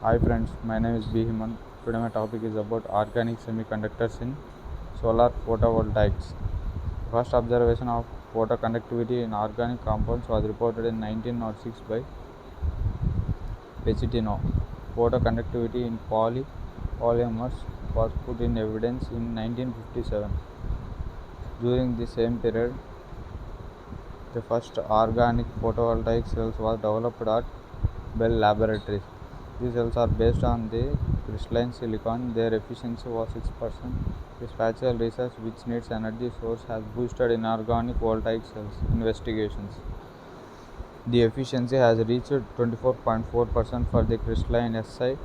Hi friends, my name is B. Himan. Today my topic is about organic semiconductors in solar photovoltaics. First observation of photoconductivity in organic compounds was reported in 1906 by Pecitino. Photoconductivity in polymers was put in evidence in 1957. During the same period, the first organic photovoltaic cells was developed at Bell Laboratories. These cells are based on the crystalline silicon. Their efficiency was 6%. The spatial research, which needs energy source, has boosted inorganic voltaic cells investigations. The efficiency has reached 24.4% for the crystalline Si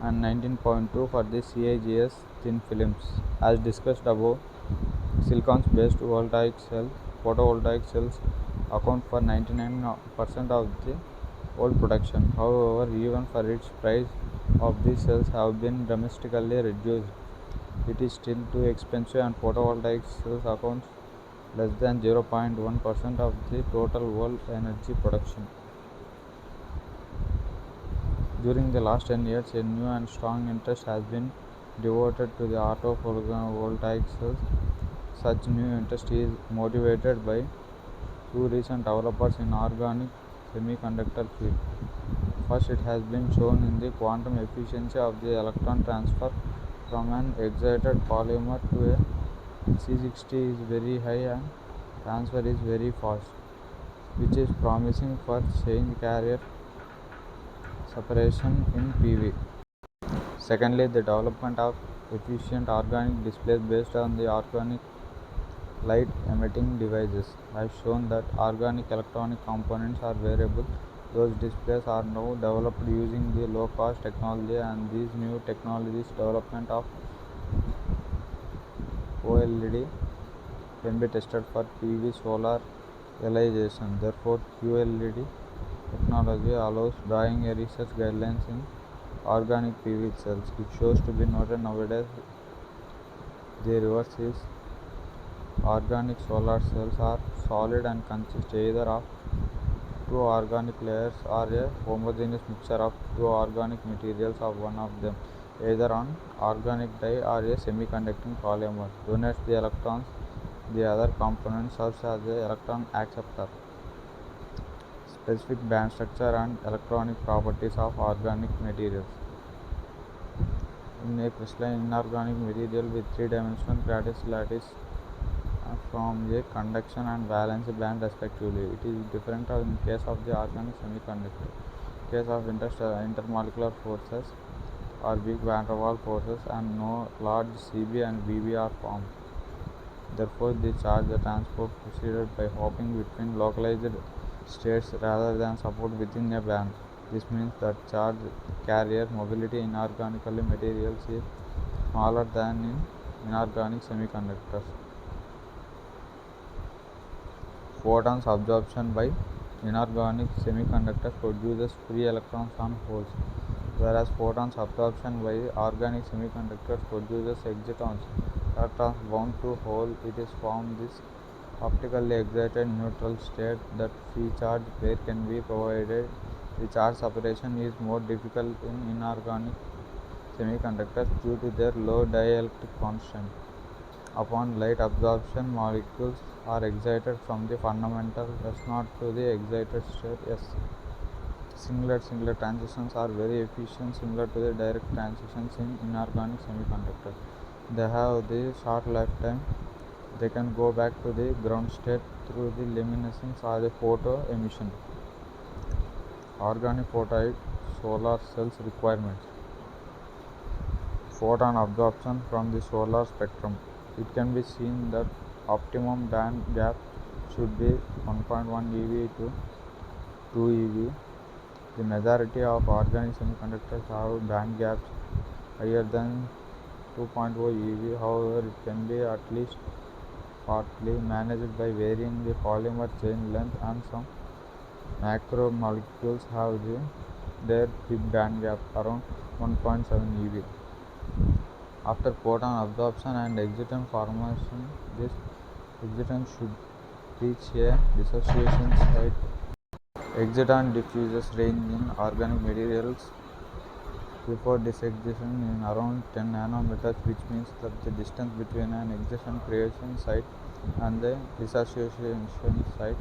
and 19.2 for the CIGS thin films. As discussed above, silicon-based photovoltaic cells account for 99% of the world production. However, even for its price of these cells have been dramatically reduced, it is still too expensive, and photovoltaic cells account less than 0.1% of the total world energy production. During the last 10 years, a new and strong interest has been devoted to the art of photovoltaic cells. Such new interest is motivated by two recent developers in organic semiconductor field. First, it has been shown in the quantum efficiency of the electron transfer from an excited polymer to a C60 is very high and transfer is very fast, which is promising for change carrier separation in PV. Secondly, the development of efficient organic displays based on the organic light emitting devices has shown that organic electronic components are variable. Those displays are now developed using the low cost technology, and these new technologies development of OLED can be tested for PV solar realization. Therefore, QLED technology allows drawing a research guidelines in organic PV cells. It shows to be noted nowadays the reverse is organic solar cells are solid and consist either of two organic layers or a homogeneous mixture of two organic materials of one of them, either an organic dye or a semiconducting polymer. Donates the electrons. The other component serves as an electron acceptor. Specific band structure and electronic properties of organic materials. In a crystalline inorganic material with three-dimensional lattice from the conduction and valence band respectively. It is different in case of the organic semiconductor. In case of intermolecular forces or weak van der Waals forces and no large Cb and Bb are formed. Therefore, the charge transport proceeded by hopping between localized states rather than support within a band. This means that charge carrier mobility in organic materials is smaller than in inorganic semiconductors. Photons absorption by inorganic semiconductors produces free electrons on holes, whereas photons absorption by organic semiconductors produces excitons. Electrons bound to hole, it is from this optically excited neutral state that free charge pair can be provided. The charge separation is more difficult in inorganic semiconductors due to their low dielectric constant. Upon light absorption, molecules are excited from the fundamental S0 to the excited state S. Singlet transitions are very efficient, similar to the direct transitions in inorganic semiconductors. They have the short lifetime. They can go back to the ground state through the luminescence or the photo emission. Organic photovoltaic solar cells requirements. Photon absorption from the solar spectrum. It can be seen that optimum band gap should be 1.1 eV to 2 eV. The majority of organic semiconductors have band gaps higher than 2.0 eV. However, it can be at least partly managed by varying the polymer chain length, and some macromolecules have their big band gap around 1.7 eV. After photon absorption and exciton formation, this exciton should reach a dissociation site. Exciton diffuses range in organic materials before this excision in around 10 nanometers, which means that the distance between an excision creation site and the dissociation site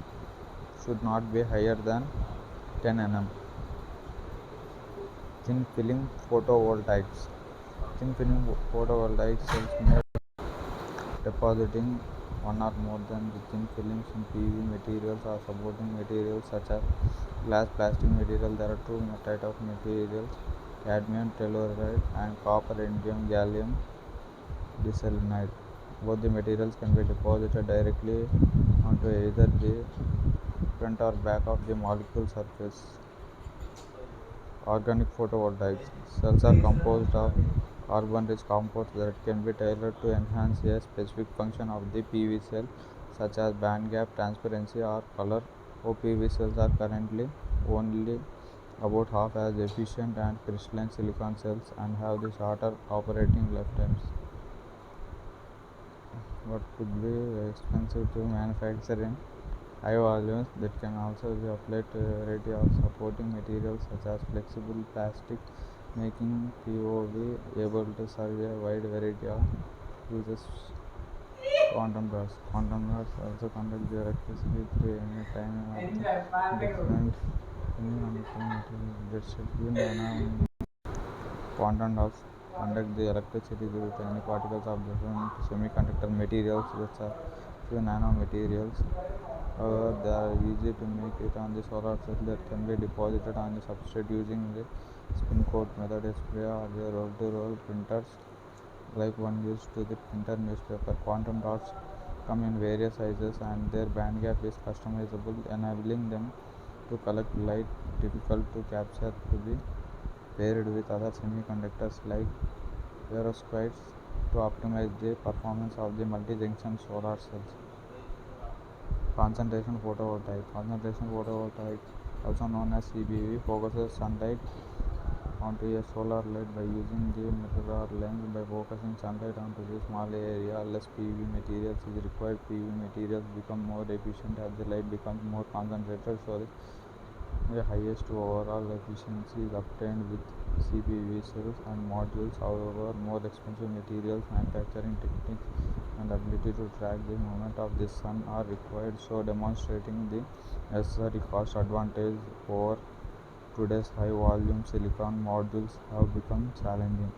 should not be higher than 10 nm. Thin film photovoltaics. Thin film photovoltaic cells made depositing one or more than the thin films in PV materials or supporting materials such as glass, plastic material. There are two types of materials: cadmium telluride and copper indium gallium diselenide. Both the materials can be deposited directly onto either the front or back of the molecule surface. Organic photovoltaics. Cells are composed of carbon-rich compounds that can be tailored to enhance a specific function of the PV cell, such as band gap, transparency, or color. OPV cells are currently only about half as efficient as crystalline silicon cells and have the shorter operating lifetimes, but could be expensive to manufacture in high volumes. That can also be applied to a variety of supporting materials such as flexible plastic, making POV able to serve a wide variety of uses. Quantum dots. Quantum dots also conduct the electricity through any time of the different that should be known. Quantum dots conduct the electricity through tiny particles of different semiconductor materials, which are few nanomaterials. However, they are easy to make it on the solar cell that can be deposited on the substrate using the spin coat method, spray, or the roll-to-roll printers like one used to the printer newspaper. Quantum dots come in various sizes and their band gap is customizable, enabling them to collect light difficult to capture to be paired with other semiconductors like perovskites to optimize the performance of the multi-junction solar cells. Concentration photovoltaic. Concentration photovoltaic, also known as CPV, focuses sunlight onto a solar light by using the mirror lens. By focusing sunlight onto the small area, less PV materials is required. PV materials become more efficient as the light becomes more concentrated, so the highest overall efficiency is obtained with CPV cells and modules. However, more expensive materials, manufacturing techniques, and ability to track the movement of the sun are required, so demonstrating the necessary cost advantage over today's high volume silicon modules have become challenging.